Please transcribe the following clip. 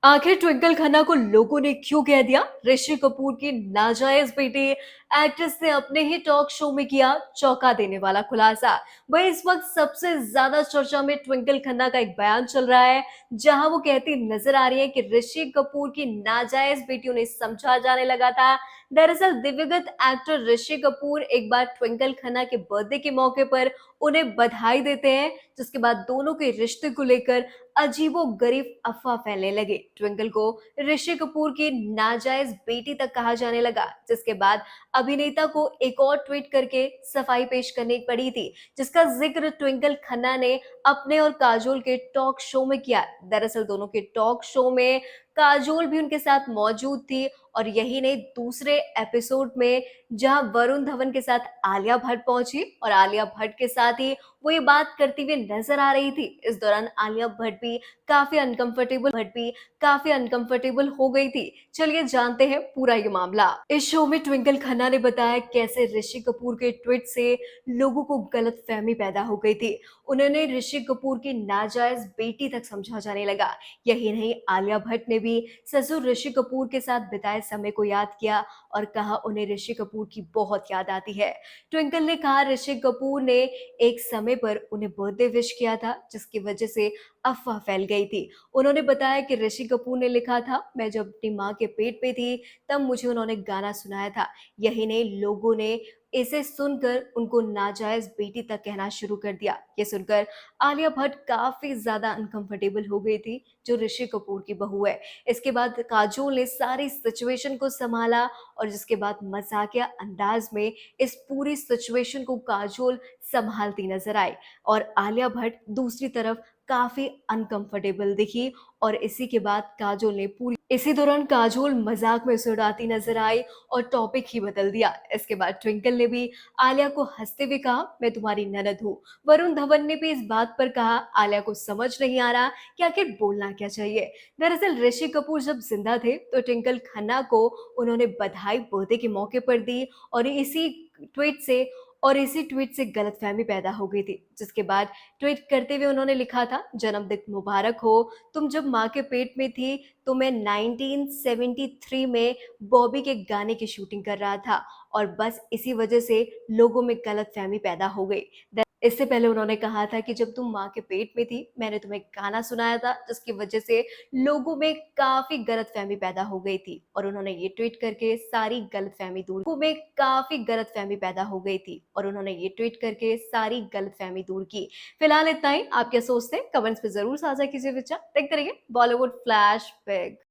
आखिर ट्विंकल खन्ना को लोगों ने क्यों कह दिया ऋषि कपूर की नाजायज बेटी। एक्ट्रेस ने अपने ही टॉक शो में किया चौंका देने वाला खुलासा। वही इस वक्त सबसे ज्यादा चर्चा में ट्विंकल खन्ना का एक बयान चल रहा है, जहां वो कहती नजर आ रही है कि ऋषि कपूर की नाजायज बेटी उन्हें समझा जाने लगा था। दरअसल दिवंगत एक्टर ऋषि कपूर एक बार ट्विंकल खन्ना के बर्थडे के मौके पर उन्हें बधाई देते हैं, जिसके बाद दोनों के रिश्ते को लेकर अजीबो गरीब अफवाह फैलने लगे। ट्विंकल को ऋषि कपूर की नाजायज बेटी तक कहा जाने लगा, जिसके बाद अभिनेता को एक और ट्वीट करके सफाई पेश करनी पड़ी थी, जिसका जिक्र ट्विंकल खन्ना ने अपने और काजोल के टॉक शो में किया। दरअसल दोनों के टॉक शो में काजोल भी उनके साथ मौजूद थी, और यही नहीं, दूसरे एपिसोड में जहां वरुण धवन के साथ आलिया भट्ट पहुंची और आलिया भट्ट के साथ ही वो ये बात करती हुई नजर आ रही थी। इस दौरान आलिया भट्ट भी काफी अनकंफर्टेबल हो गई थी। चलिए जानते हैं पूरा ये मामला। इस शो में ट्विंकल खन्ना ने बताया कैसे ऋषि कपूर के ट्वीट से लोगों को गलत फहमी पैदा हो गई थी। उन्होंने ऋषि कपूर की नाजायज बेटी तक समझा जाने लगा। यही नहीं, आलिया भट्ट ने भी ससुर ऋषि कपूर के साथ बिताए समय को याद किया और कहा उन्हें ऋषि कपूर की बहुत याद आती है। ट्विंकल ने कहा ऋषि कपूर ने एक समय पर उन्हें बर्थडे विश किया था, जिसकी वजह से अफवाह फैल गई थी। उन्होंने बताया कि ऋषि कपूर ने लिखा था, मैं जब अपनी माँ के पेट में थी तब मुझे उन्होंने गाना सुनाया था। यही नहीं, लोगों ने इसे सुनकर उनको नाजायज बेटी तक कहना शुरू कर दिया। ये सुनकर आलिया भट्ट काफी ज्यादा अनकंफर्टेबल हो गई थी, जो ऋषि कपूर की बहू है। इसके बाद काजोल ने सारी सिचुएशन को संभाला, और जिसके बाद मजाकिया अंदाज में इस पूरी सिचुएशन को काजोल संभालती नजर आई, और आलिया भट्ट दूसरी तरफ काफी अनकंफर्टेबल दिखी। और इसी दौरान काजोल मजाक में उसे उड़ाती नजर आई और टॉपिक ही बदल दिया। इसके बाद ट्विंकल ने भी आलिया को हंसते हुए कहा, मैं तुम्हारी ननद हूँ। वरुण धवन ने भी इस बात पर कहा, आलिया को समझ नहीं आ रहा कि आखिर बोलना क्या चाहिए। दरअसल ऋषि कपूर जब जिंदा थे तो ट्विंकल खन्ना को उन्होंने बधाई बर्थडे के मौके पर दी, और ट्वीट से इसी ट्वीट से गलतफहमी पैदा हो गई थी। जिसके बाद ट्वीट करते हुए उन्होंने लिखा था, जन्मदिन मुबारक हो। तुम जब माँ के पेट में थी तो मैं 1973 में बॉबी के गाने की शूटिंग कर रहा था, और बस इसी वजह से लोगों में गलतफहमी पैदा हो गई। इससे पहले उन्होंने कहा था कि जब तुम माँ के पेट में थी मैंने तुम्हें गाना सुनाया था, जिसकी वजह से लोगों में काफी गलतफहमी पैदा हो गई थी, और उन्होंने ये ट्वीट करके सारी गलतफहमी दूर की। फिलहाल इतना ही। आप क्या सोचते हैं? कमेंट्स में जरूर साझा कीजिए विचार। देखते रहिए बॉलीवुड फ्लैश बैक।